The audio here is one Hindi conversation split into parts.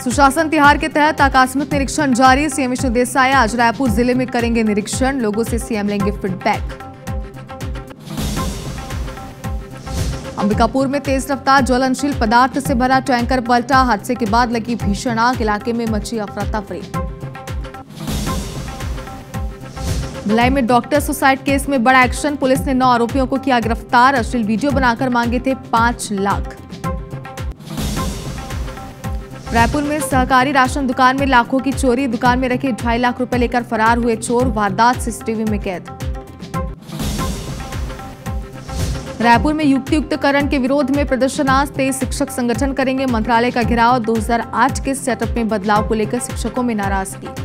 सुशासन तिहार के तहत आकस्मिक निरीक्षण जारी। सीएम विष्णु देसाई आज रायपुर जिले में करेंगे निरीक्षण, लोगों से सीएम लेंगे फीडबैक। अंबिकापुर में तेज रफ्तार ज्वलनशील पदार्थ से भरा टैंकर पलटा, हादसे के बाद लगी भीषण आग, इलाके में मची अफरा तफरी। भिलाई में डॉक्टर सुसाइड केस में बड़ा एक्शन, पुलिस ने 9 आरोपियों को किया गिरफ्तार, अश्लील वीडियो बनाकर मांगे थे 5 लाख। रायपुर में सहकारी राशन दुकान में लाखों की चोरी, दुकान में रखे 2.5 लाख रुपए लेकर फरार हुए चोर, वारदात सीसीटीवी में कैद। रायपुर में युक्तियुक्तकरण के विरोध में प्रदर्शन आज, 23 शिक्षक संगठन करेंगे मंत्रालय का घेराव, 2008 के सेटअप में बदलाव को लेकर शिक्षकों में नाराजगी।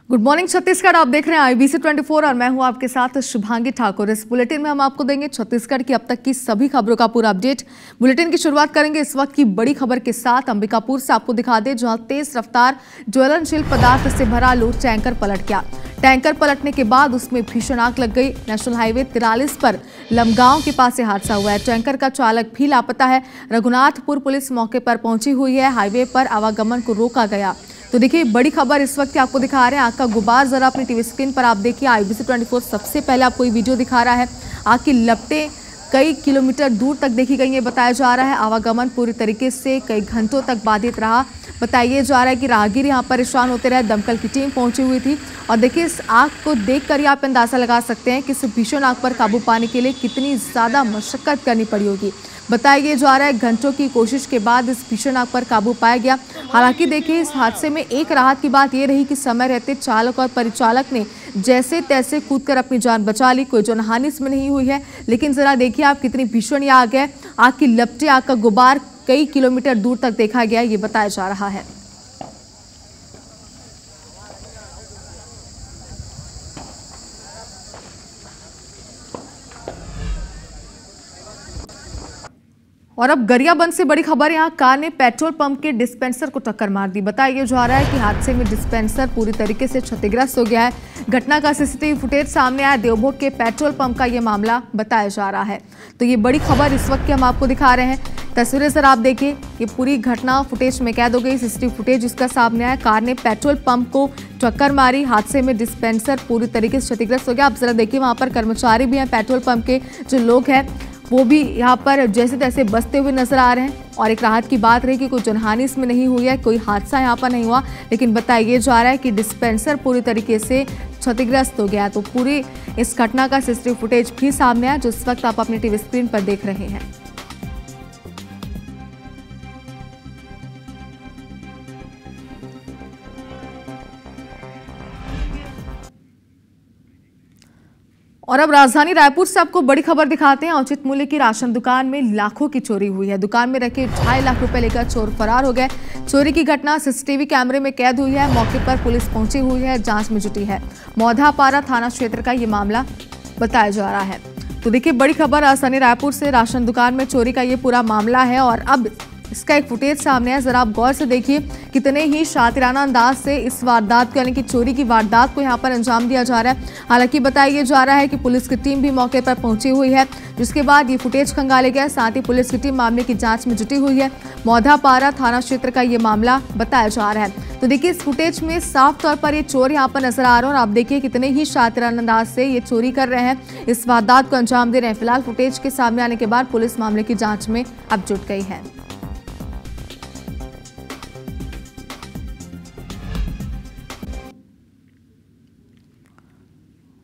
गुड मॉर्निंग छत्तीसगढ़, आप देख रहे हैं IBC 24 और मैं हूं आपके साथ शुभांगी ठाकुर। इस बुलेटिन में हम आपको देंगे छत्तीसगढ़ की अब तक की सभी खबरों का पूरा अपडेट। बुलेटिन की शुरुआत करेंगे इस वक्त की बड़ी खबर के साथ। अंबिकापुर से आपको दिखा दें, जहां तेज रफ्तार ज्वलनशील पदार्थ से भरा लोड टैंकर पलट गया। टैंकर पलटने के बाद उसमें भीषण आग लग गई। नेशनल हाईवे 43 पर लमगांव के पास से हादसा हुआ है। टैंकर का चालक भी लापता है। रघुनाथपुर पुलिस मौके पर पहुंची हुई है। हाईवे पर आवागमन को रोका गया। तो देखिए, बड़ी खबर इस वक्त आपको दिखा रहे हैं। आग का गुबार जरा अपनी टीवी स्क्रीन पर आप देखिए। IBC 24 सबसे पहले आपको ये वीडियो दिखा रहा है। आग की लपटें कई किलोमीटर दूर तक देखी गई है, बताया जा रहा है। आवागमन पूरी तरीके से कई घंटों तक बाधित रहा। बताया जा रहा है कि राहगीर यहाँ परेशान होते रहे। दमकल की टीम पहुंची हुई थी और देखिए, इस आग को देखकर ही आप अंदाजा लगा सकते हैं कि इस भीषण आग पर काबू पाने के लिए कितनी ज़्यादा मशक्कत करनी पड़ी होगी। बताया जा रहा है घंटों की कोशिश के बाद इस भीषण आग पर काबू पाया गया। हालांकि देखिए, इस हादसे में एक राहत की बात यह रही कि समय रहते चालक और परिचालक ने जैसे तैसे कूदकर अपनी जान बचा ली। कोई जनहानि इसमें नहीं हुई है। लेकिन जरा देखिए आप, कितनी भीषण ये आग है। आग की लपटें, आग का गुबार कई किलोमीटर दूर तक देखा गया, ये बताया जा रहा है। और अब गरियाबंद से बड़ी खबर, यहाँ कार ने पेट्रोल पंप के डिस्पेंसर को टक्कर मार दी। बताया जा रहा है कि हादसे में डिस्पेंसर पूरी तरीके से क्षतिग्रस्त हो गया है। घटना का सीसीटीवी फुटेज सामने आया। देवभोग के पेट्रोल पंप का ये मामला बताया जा रहा है। तो ये बड़ी खबर इस वक्त की हम आपको दिखा रहे हैं। तस्वीरें सर आप देखिए, ये पूरी घटना फुटेज में कैद हो गई। सीसीटीवी फुटेज इसका सामने आया। कार ने पेट्रोल पंप को टक्कर मारी। हादसे में डिस्पेंसर पूरी तरीके से क्षतिग्रस्त हो गया। आप जरा देखिए, वहाँ पर कर्मचारी भी हैं, पेट्रोल पंप के जो लोग हैं वो भी यहाँ पर जैसे तैसे बसते हुए नजर आ रहे हैं। और एक राहत की बात रही कि कोई जनहानि इसमें नहीं हुई है, कोई हादसा यहाँ पर नहीं हुआ। लेकिन बताया जा रहा है कि डिस्पेंसर पूरी तरीके से क्षतिग्रस्त हो गया। तो पूरी इस घटना का सीसीटीवी फुटेज भी सामने आया, जो इस वक्त आप अपनी टीवी स्क्रीन पर देख रहे हैं। और अब राजधानी रायपुर से आपको बड़ी खबर दिखाते हैं। उचित मूल्य की राशन दुकान में लाखों की चोरी हुई है। दुकान में रखे 2.5 लाख रुपए लेकर चोर फरार हो गए। चोरी की घटना सीसीटीवी कैमरे में कैद हुई है। मौके पर पुलिस पहुंची हुई है, जांच में जुटी है। मौधापारा थाना क्षेत्र का ये मामला बताया जा रहा है। तो देखिए, बड़ी खबर राजधानी रायपुर से, राशन दुकान में चोरी का ये पूरा मामला है और अब इसका एक फुटेज सामने है। जरा आप गौर से देखिए, कितने ही शातिराना अंदाज से इस वारदात को, यानी कि चोरी की वारदात को यहाँ पर अंजाम दिया जा रहा है। हालांकि बताया जा रहा है कि पुलिस की टीम भी मौके पर पहुंची हुई है, जिसके बाद ये फुटेज खंगाले गए। साथ ही पुलिस की टीम मामले की जांच में जुटी हुई है। मौधापारा थाना क्षेत्र का ये मामला बताया जा रहा है। तो देखिए, इस फुटेज में साफ तौर पर ये चोर यहाँ पर नजर आ रहे हैं और आप देखिए कितने ही शातिराना अंदाज से ये चोरी कर रहे हैं, इस वारदात को अंजाम दे रहे हैं। फिलहाल फुटेज के सामने आने के बाद पुलिस मामले की जाँच में अब जुट गई है।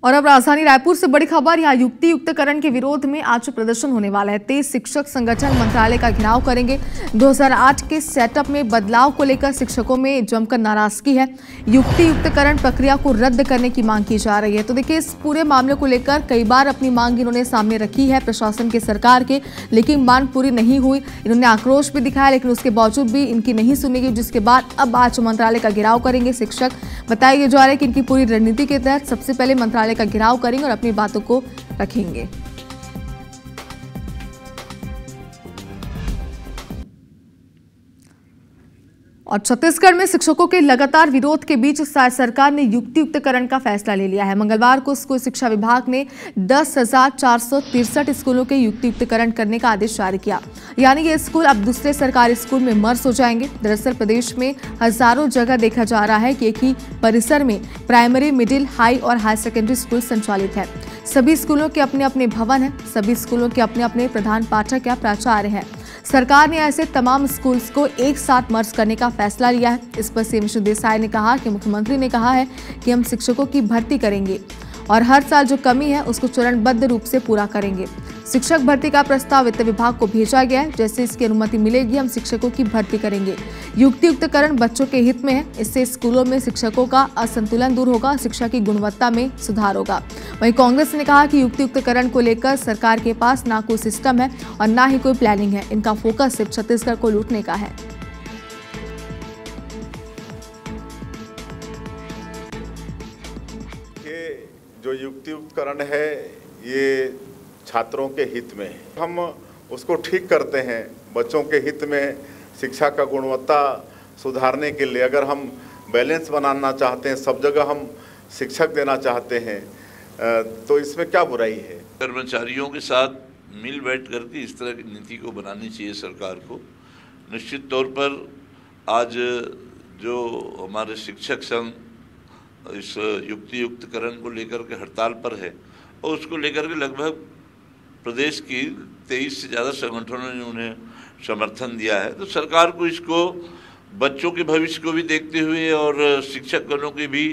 और अब राजधानी रायपुर से बड़ी खबर, यहाँ युक्तियुक्तकरण के विरोध में आज प्रदर्शन होने वाला है। 23 शिक्षक संगठन मंत्रालय का घेराव करेंगे। 2008 के सेटअप में बदलाव को लेकर शिक्षकों में जमकर नाराजगी है। युक्तियुक्तकरण प्रक्रिया को रद्द करने की मांग की जा रही है। तो देखिए, इस पूरे मामले को लेकर कई बार अपनी मांग इन्होंने सामने रखी है प्रशासन के, सरकार के, लेकिन मांग पूरी नहीं हुई। इन्होंने आक्रोश भी दिखाया, लेकिन उसके बावजूद भी इनकी नहीं सुनी गई, जिसके बाद अब आज मंत्रालय का घेराव करेंगे शिक्षक। बताया जा रहा है कि इनकी पूरी रणनीति के तहत सबसे पहले मंत्रालय का घेराव करेंगे और अपनी बातों को रखेंगे। और छत्तीसगढ़ में शिक्षकों के लगातार विरोध के बीच सरकार ने युक्तियुक्तकरण का फैसला ले लिया है। मंगलवार को स्कूल शिक्षा विभाग ने 10,463 स्कूलों के युक्तियुक्तकरण करने का आदेश जारी किया। यानी ये स्कूल अब दूसरे सरकारी स्कूल में मर्ज हो जाएंगे। दरअसल प्रदेश में हजारों जगह देखा जा रहा है कि एक ही परिसर में प्राइमरी, मिडिल, हाई और हायर सेकेंडरी स्कूल संचालित है। सभी स्कूलों के अपने अपने भवन हैं, सभी स्कूलों के अपने अपने प्रधान पाठक या प्राचार्य हैं। सरकार ने ऐसे तमाम स्कूल्स को एक साथ मर्ज करने का फैसला लिया है। इस पर सीएम श्री देसाई ने कहा कि मुख्यमंत्री ने कहा है कि हम शिक्षकों की भर्ती करेंगे और हर साल जो कमी है उसको चरणबद्ध रूप से पूरा करेंगे। शिक्षक भर्ती का प्रस्ताव वित्त विभाग को भेजा गया है। जैसे इसकी अनुमति मिलेगी हम शिक्षकों की भर्ती करेंगे। युक्तियुक्तकरण बच्चों के हित में है। इससे स्कूलों में शिक्षकों का असंतुलन दूर होगा, शिक्षा की गुणवत्ता में सुधार होगा। वहीं कांग्रेस ने कहा कि युक्तियुक्तकरण को लेकर सरकार के पास ना कोई सिस्टम है और ना ही कोई प्लानिंग है। इनका फोकस सिर्फ छत्तीसगढ़ को लूटने का है। जो युक्तियुक्तकरण है ये छात्रों के हित में है। हम उसको ठीक करते हैं बच्चों के हित में। शिक्षा का गुणवत्ता सुधारने के लिए अगर हम बैलेंस बनाना चाहते हैं, सब जगह हम शिक्षक देना चाहते हैं, तो इसमें क्या बुराई है। कर्मचारियों के साथ मिल बैठ करके इस तरह की नीति को बनानी चाहिए सरकार को। निश्चित तौर पर आज जो हमारे शिक्षक संघ इस युक्तियुक्तकरण को लेकर के हड़ताल पर है और उसको लेकर के लगभग प्रदेश की 23 से ज़्यादा संगठनों ने उन्हें समर्थन दिया है। तो सरकार को इसको बच्चों के भविष्य को भी देखते हुए और शिक्षकगणों की भी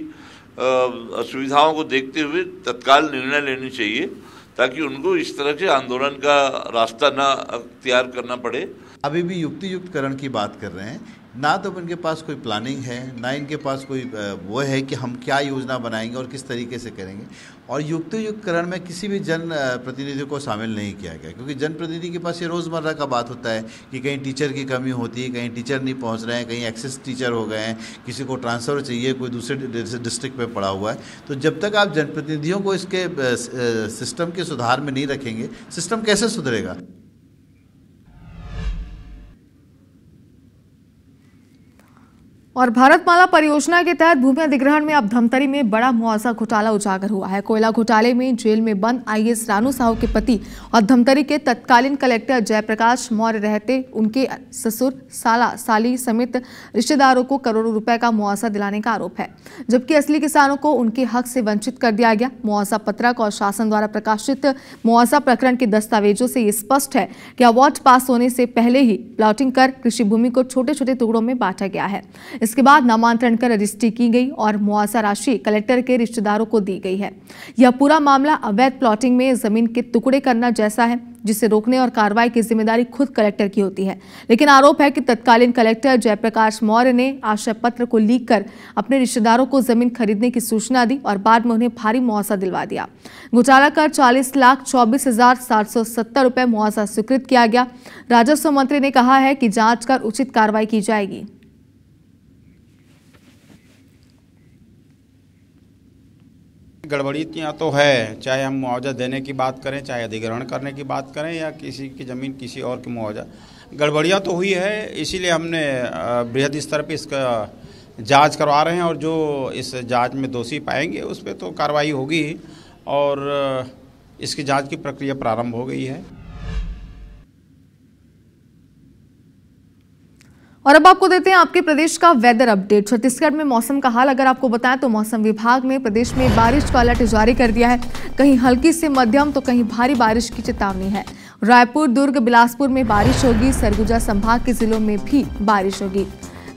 असुविधाओं को देखते हुए तत्काल निर्णय लेनी चाहिए ताकि उनको इस तरह के आंदोलन का रास्ता ना अख्तियार करना पड़े। अभी भी युक्तियुक्तकरण की बात कर रहे हैं, ना तो इनके पास कोई प्लानिंग है, ना इनके पास कोई वो है कि हम क्या योजना बनाएंगे और किस तरीके से करेंगे। और युक्तियुक्तकरण में किसी भी जन प्रतिनिधि को शामिल नहीं किया गया, क्योंकि जन प्रतिनिधि के पास ये रोज़मर्रा का बात होता है कि कहीं टीचर की कमी होती है, कहीं टीचर नहीं पहुंच रहे हैं, कहीं एक्सेस टीचर हो गए हैं, किसी को ट्रांसफ़र चाहिए, कोई दूसरे डिस्ट्रिक्ट में पड़ा हुआ है। तो जब तक आप जनप्रतिनिधियों को इसके सिस्टम के सुधार में नहीं रखेंगे, सिस्टम कैसे सुधरेगा। और भारतमाला परियोजना के तहत भूमि अधिग्रहण में अब धमतरी में बड़ा मुआवजा घोटाला उजागर हुआ है। कोयला घोटाले में जेल में बंद आईएएस रानू साहू के पति और धमतरी के तत्कालीन कलेक्टर जयप्रकाश मौर्य रहते उनके ससुर, साला, साली समेत रिश्तेदारों को करोड़ों रुपए का मुआवजा दिलाने का आरोप है, जबकि असली किसानों को उनके हक से वंचित कर दिया गया। मुआवजा पत्रक और शासन द्वारा प्रकाशित मुआवजा प्रकरण के दस्तावेजों से ये स्पष्ट है कि अवार्ड पास होने से पहले ही प्लॉटिंग कर कृषि भूमि को छोटे छोटे टुकड़ों में बांटा गया है। इसके बाद नामांतरण कर रजिस्ट्री की गई और मुआवजा राशि कलेक्टर के रिश्तेदारों को दी गई है। यह पूरा मामला अवैध प्लॉटिंग में जमीन के टुकड़े करना जैसा है, जिसे रोकने और कार्रवाई की जिम्मेदारी खुद कलेक्टर की होती है। लेकिन आरोप है कि तत्कालीन कलेक्टर जयप्रकाश मौर्य ने आशय पत्र को लीक कर अपने रिश्तेदारों को जमीन खरीदने की सूचना दी और बाद में उन्हें भारी मुआवजा दिलवा दिया। घोटाला कर 40,24,770 रुपए मुआवजा स्वीकृत किया गया। राजस्व मंत्री ने कहा है कि जांच कर उचित कार्रवाई की जाएगी। गड़बड़ियाँ तो है, चाहे हम मुआवजा देने की बात करें, चाहे अधिग्रहण करने की बात करें या किसी की ज़मीन किसी और की मुआवजा, गड़बड़ियाँ तो हुई है। इसीलिए हमने बृहद स्तर पे इसका जांच करवा रहे हैं और जो इस जांच में दोषी पाएंगे उस पर तो कार्रवाई होगी और इसकी जांच की प्रक्रिया प्रारंभ हो गई है। और अब आपको देते हैं आपके प्रदेश का वेदर अपडेट। छत्तीसगढ़ में मौसम का हाल अगर आपको बताएं तो मौसम विभाग ने प्रदेश में बारिश का अलर्ट जारी कर दिया है। कहीं हल्की से मध्यम तो कहीं भारी बारिश की चेतावनी है। रायपुर, दुर्ग, बिलासपुर में बारिश होगी। सरगुजा संभाग के जिलों में भी बारिश होगी।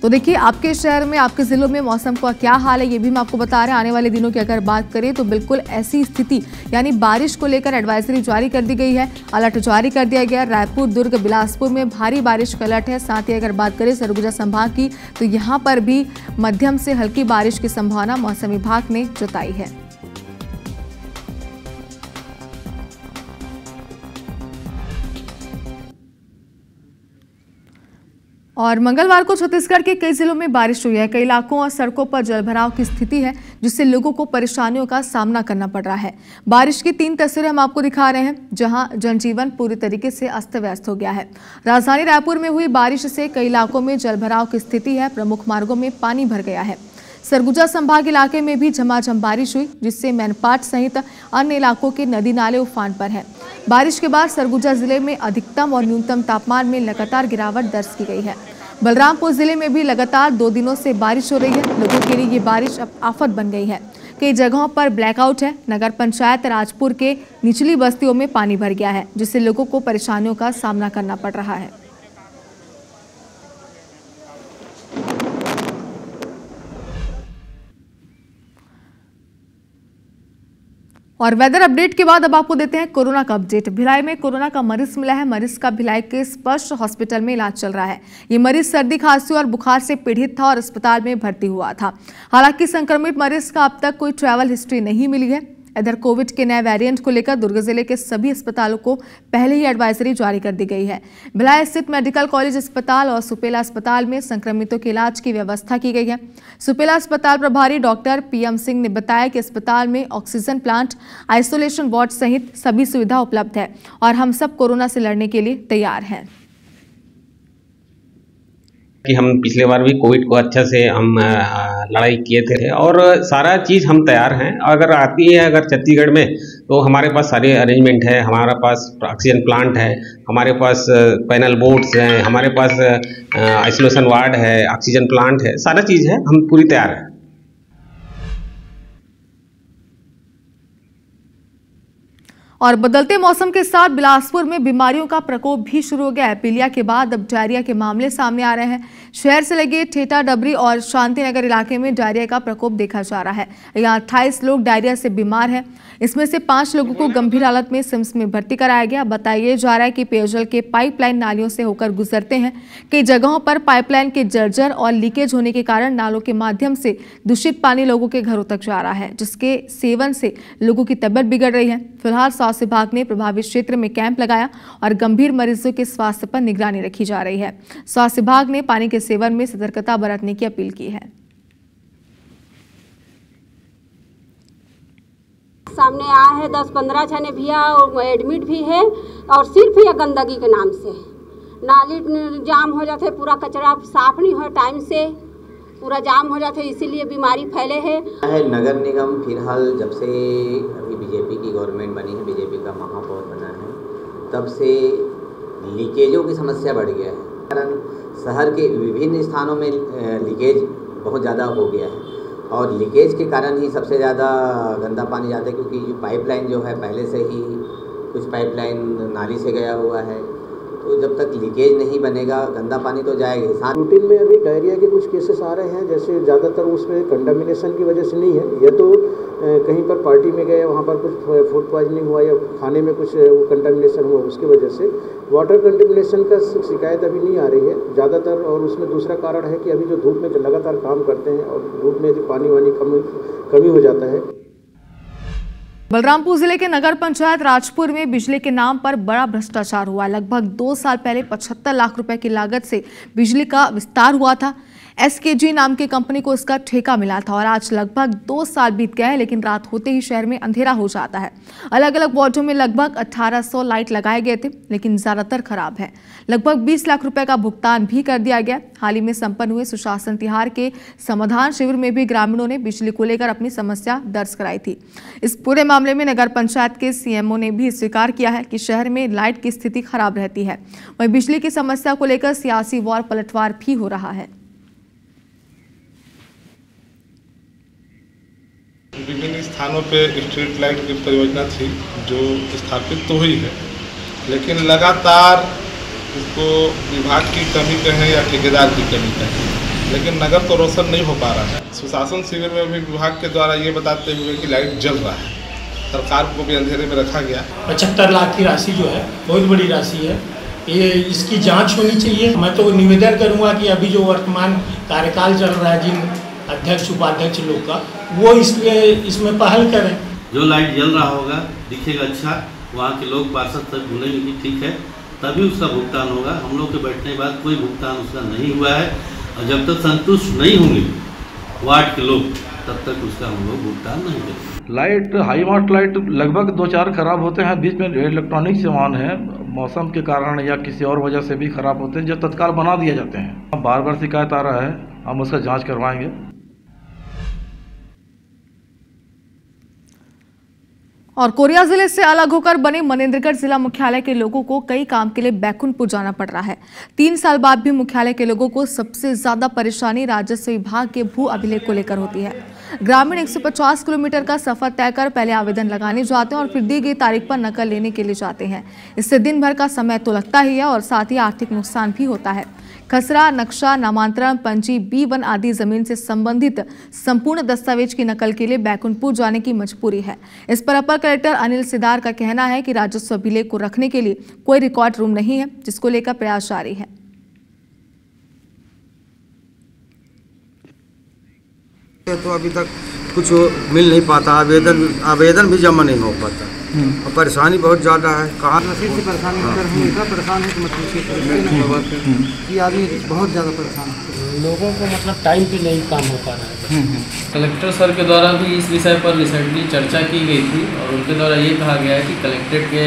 तो देखिए आपके शहर में, आपके जिलों में मौसम का क्या हाल है ये भी हम आपको बता रहे हैं। आने वाले दिनों की अगर बात करें तो बिल्कुल ऐसी स्थिति, यानी बारिश को लेकर एडवाइजरी जारी कर दी गई है, अलर्ट जारी कर दिया गया। रायपुर, दुर्ग, बिलासपुर में भारी बारिश का अलर्ट है। साथ ही अगर बात करें सरगुजा संभाग की तो यहाँ पर भी मध्यम से हल्की बारिश की संभावना मौसम विभाग ने जताई है। और मंगलवार को छत्तीसगढ़ के कई जिलों में बारिश हुई है। कई इलाकों और सड़कों पर जलभराव की स्थिति है, जिससे लोगों को परेशानियों का सामना करना पड़ रहा है। बारिश की 3 तस्वीरें हम आपको दिखा रहे हैं, जहां जनजीवन पूरी तरीके से अस्त व्यस्त हो गया है। राजधानी रायपुर में हुई बारिश से कई इलाकों में जलभराव की स्थिति है। प्रमुख मार्गों में पानी भर गया है। सरगुजा संभाग इलाके में भी झमाझम बारिश हुई, जिससे मैनपाट सहित अन्य इलाकों के नदी नाले उफान पर हैं। बारिश के बाद सरगुजा जिले में अधिकतम और न्यूनतम तापमान में लगातार गिरावट दर्ज की गई है। बलरामपुर जिले में भी लगातार 2 दिनों से बारिश हो रही है। लोगों के लिए ये बारिश अब आफत बन गई है। कई जगहों पर ब्लैकआउट है। नगर पंचायत राजपुर के निचली बस्तियों में पानी भर गया है, जिससे लोगों को परेशानियों का सामना करना पड़ रहा है। और वेदर अपडेट के बाद अब आपको देते हैं कोरोना का अपडेट। भिलाई में कोरोना का मरीज मिला है। मरीज का भिलाई के स्पर्श हॉस्पिटल में इलाज चल रहा है। ये मरीज सर्दी, खांसी और बुखार से पीड़ित था और अस्पताल में भर्ती हुआ था। हालांकि संक्रमित मरीज का अब तक कोई ट्रैवल हिस्ट्री नहीं मिली है। इधर कोविड के नए वेरिएंट को लेकर दुर्ग जिले के सभी अस्पतालों को पहले ही एडवाइजरी जारी कर दी गई है। भिलाई स्थित मेडिकल कॉलेज अस्पताल और सुपेला अस्पताल में संक्रमितों के इलाज की व्यवस्था की गई है। सुपेला अस्पताल प्रभारी डॉक्टर PM सिंह ने बताया कि अस्पताल में ऑक्सीजन प्लांट, आइसोलेशन वार्ड सहित सभी सुविधा उपलब्ध है और हम सब कोरोना से लड़ने के लिए तैयार हैं। कि हम पिछले बार भी कोविड को अच्छा से हम लड़ाई किए थे और सारा चीज़ हम तैयार हैं। अगर आती है अगर छत्तीसगढ़ में तो हमारे पास सारे अरेंजमेंट है। हमारे पास ऑक्सीजन प्लांट है, हमारे पास पैनल बोर्ड्स हैं, हमारे पास आइसोलेशन वार्ड है, ऑक्सीजन प्लांट है, सारा चीज़ है, हम पूरी तैयार हैं। और बदलते मौसम के साथ बिलासपुर में बीमारियों का प्रकोप भी शुरू हो गया है। पीलिया के बाद अब डायरिया के मामले सामने आ रहे हैं। शहर से लगे ठेठा, डबरी और शांतिनगर इलाके में डायरिया का प्रकोप देखा जा रहा है। यहाँ 28 लोग डायरिया से बीमार हैं। इसमें से 5 लोगों को गंभीर हालत में सिम्स में भर्ती कराया गया। बताया जा रहा है कि पेयजल के पाइपलाइन नालियों से होकर गुजरते हैं। कई जगहों पर पाइपलाइन के जर्जर और लीकेज होने के कारण नालों के माध्यम से दूषित पानी लोगों के घरों तक जा रहा है, जिसके सेवन से लोगों की तबीयत बिगड़ रही है। फिलहाल स्वास्थ्य विभाग ने प्रभावित क्षेत्र में कैंप लगाया और गंभीर मरीजों के स्वास्थ्य पर निगरानी रखी जा रही है। स्वास्थ्य विभाग ने पानी के सेवन में सतर्कता बरतने की अपील की है। सामने आया है 10-15 जने भैया और एडमिट भी है और सिर्फ ये गंदगी के नाम से नाली जाम हो जाते, पूरा कचरा साफ नहीं हो टाइम से, पूरा जाम हो जाते, इसीलिए बीमारी फैले है। नगर निगम फिलहाल जब से अभी बीजेपी की गवर्नमेंट बनी है, बीजेपी का महापौर बना है, तब से लीकेजों की समस्या बढ़ गया है। कारण शहर के विभिन्न स्थानों में लीकेज बहुत ज़्यादा हो गया है और लीकेज के कारण ही सबसे ज़्यादा गंदा पानी जाता है, क्योंकि जो पाइपलाइन जो है पहले से ही कुछ पाइपलाइन नाली से गया हुआ है, तो जब तक लीकेज नहीं बनेगा गंदा पानी तो जाएगा। साथ रूटीन में अभी डायरिया के कुछ केसेस आ रहे हैं, जैसे ज़्यादातर उसमें कंटामिनेशन की वजह से नहीं है, या तो कहीं पर पार्टी में गए वहाँ पर कुछ फूड पॉइजनिंग हुआ या खाने में कुछ कंटामिनेशन हुआ, उसकी वजह से वाटर कंटामिनेशन का शिकायत अभी नहीं आ रही है ज़्यादातर। और उसमें दूसरा कारण है कि अभी जो धूप में लगातार काम करते हैं और धूप में पानी वानी कमी हो जाता है। बलरामपुर जिले के नगर पंचायत राजपुर में बिजली के नाम पर बड़ा भ्रष्टाचार हुआ। लगभग 2 साल पहले 75 लाख रुपए की लागत से बिजली का विस्तार हुआ था। SKG नाम की कंपनी को इसका ठेका मिला था और आज लगभग 2 साल बीत गए हैं, लेकिन रात होते ही शहर में अंधेरा हो जाता है। अलग अलग वार्डों में लगभग 1800 लाइट लगाए गए थे, लेकिन ज्यादातर खराब है। लगभग 20 लाख रुपए का भुगतान भी कर दिया गया। हाल ही में संपन्न हुए सुशासन तिहार के समाधान शिविर में भी ग्रामीणों ने बिजली को लेकर अपनी समस्या दर्ज कराई थी। इस पूरे मामले में नगर पंचायत के CMO ने भी स्वीकार किया है कि शहर में लाइट की स्थिति खराब रहती है। वहीं बिजली की समस्या को लेकर सियासी वार पलटवार भी हो रहा है। विभिन्न स्थानों पे स्ट्रीट लाइट की परियोजना थी जो स्थापित तो हुई है, लेकिन लगातार इसको विभाग की कमी कहें या ठेकेदार की कमी कहें, लेकिन नगर तो रोशन नहीं हो पा रहा है। सुशासन शिविर में भी विभाग के द्वारा ये बताते हुए कि लाइट जल रहा है, सरकार को भी अंधेरे में रखा गया। 75 लाख की राशि जो है बहुत बड़ी राशि है, ये इसकी जांच होनी चाहिए। मैं तो निवेदन करूंगा कि अभी जो वर्तमान कार्यकाल चल रहा है जिन अध्यक्ष उपाध्यक्ष लोग का, वो इसमें पहल करें। जो लाइट जल रहा होगा दिखेगा अच्छा, वहाँ के लोग पार्षद तक ढूंढेंगे कि ठीक है तभी उसका भुगतान होगा। हम लोग के बैठने के बाद कोई भुगतान उसका नहीं हुआ है, और जब तक संतुष्ट नहीं होंगे वार्ड के लोग तब तक उसका हम लोग भुगतान नहीं करेंगे। लाइट, हाई वाट लाइट लगभग 2-4 खराब होते हैं। बीच में इलेक्ट्रॉनिक सामान है, मौसम के कारण या किसी और वजह से भी खराब होते हैं, जो तत्काल बना दिए जाते हैं। बार बार शिकायत आ रहा है, हम उसका जांच करवाएंगे। और कोरिया जिले से अलग होकर बने मनेंद्रगढ़ जिला मुख्यालय के लोगों को कई काम के लिए बैकुंठपुर जाना पड़ रहा है। 3 साल बाद भी मुख्यालय के लोगों को सबसे ज्यादा परेशानी राजस्व विभाग के भू अभिलेख को लेकर होती है। ग्रामीण 150 किलोमीटर का सफर तय कर पहले आवेदन लगाने जाते हैं और फिर दी गई तारीख पर नकल लेने के लिए जाते हैं। इससे दिन भर का समय तो लगता ही है और साथ ही आर्थिक नुकसान भी होता है। खसरा, नक्शा, नामांतरण, पंजी, B1 आदि जमीन से संबंधित संपूर्ण दस्तावेज की नकल के लिए बैकुंठपुर जाने की मजबूरी है। इस पर अपर कलेक्टर अनिल सिदार का कहना है कि राजस्व अभिलेख को रखने के लिए कोई रिकॉर्ड रूम नहीं है, जिसको लेकर प्रयास जारी है। तो अभी तक कुछ मिल नहीं पाता, आवेदन भी जमा नहीं हो पाता और परेशानी बहुत ज़्यादा है। कहाँ नसीब से परेशानी होकर हम इतना परेशान है कि मतलब कि आदमी बहुत ज़्यादा परेशान है। लोगों को मतलब टाइम पे नहीं काम हो पा रहा है। कलेक्टर सर के द्वारा भी इस विषय पर रिसेंटली चर्चा की गई थी और उनके द्वारा ये कहा गया है कि कलेक्ट्रेट के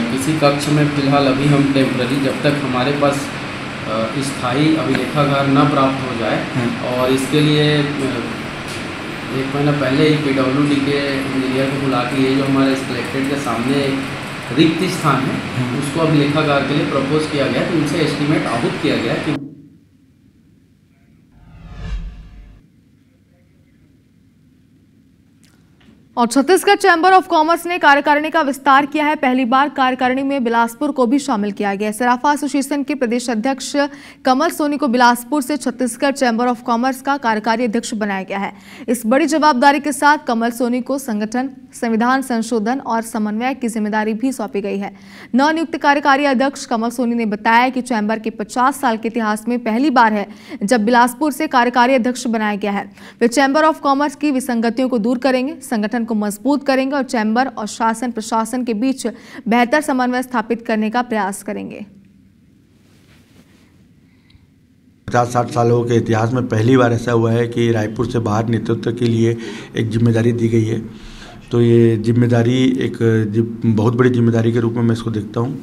किसी कक्ष में फिलहाल अभी हम टेम्पररी, जब तक हमारे पास स्थायी अभिलेखागार न प्राप्त हो जाए, और इसके लिए 1 महीना पहले ही PWD के इंजीनियर को बुला के ये जो हमारे इस कलेक्ट्रेट के सामने एक रिक्त स्थान है उसको अभिलेखागार के लिए प्रपोज किया गया, तो उनसे एस्टीमेट आहूत किया गया कि और छत्तीसगढ़ चैंबर ऑफ कॉमर्स ने कार्यकारिणी का विस्तार किया है। पहली बार कार्यकारिणी में बिलासपुर को भी शामिल किया गया। सराफा एसोसिएशन के प्रदेश अध्यक्ष कमल सोनी को बिलासपुर से छत्तीसगढ़ चैंबर ऑफ कॉमर्स का कार्यकारी अध्यक्ष बनाया गया है। इस बड़ी जवाबदारी के साथ कमल सोनी को संगठन, संविधान संशोधन और समन्वय की जिम्मेदारी भी सौंपी गई है। नवनियुक्त कार्यकारी अध्यक्ष कमल सोनी ने बताया कि चैंबर के 50 साल के इतिहास में पहली बार है जब बिलासपुर से कार्यकारी अध्यक्ष बनाया गया है। वे चैंबर ऑफ कॉमर्स की विसंगतियों को दूर करेंगे, संगठन को मजबूत करेंगे और चैंबर और शासन प्रशासन के बीच बेहतर समन्वय स्थापित करने का प्रयास करेंगे। 50-60 सालों के इतिहास में पहली बार ऐसा हुआ है कि रायपुर से बाहर नेतृत्व के लिए एक जिम्मेदारी दी गई है। तो ये जिम्मेदारी एक बहुत बड़ी जिम्मेदारी के रूप में मैं इसको देखता हूँ।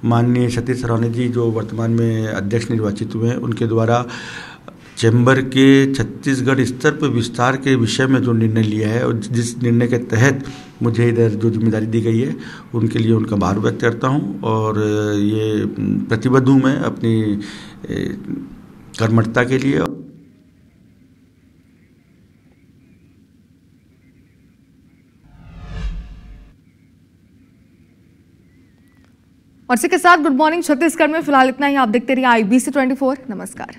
माननीय सतीश सरावने जी जो वर्तमान में अध्यक्ष निर्वाचित हुए हैं, उनके द्वारा चैम्बर के छत्तीसगढ़ स्तर पर विस्तार के विषय में जो निर्णय लिया है और जिस निर्णय के तहत मुझे इधर जो जिम्मेदारी दी गई है, उनके लिए उनका आभार व्यक्त करता हूं और ये प्रतिबद्ध हूं मैं अपनी कर्मठता के लिए। और इसी के साथ गुड मॉर्निंग छत्तीसगढ़ में फिलहाल इतना ही। आप देखते रहिए IBC 24। नमस्कार।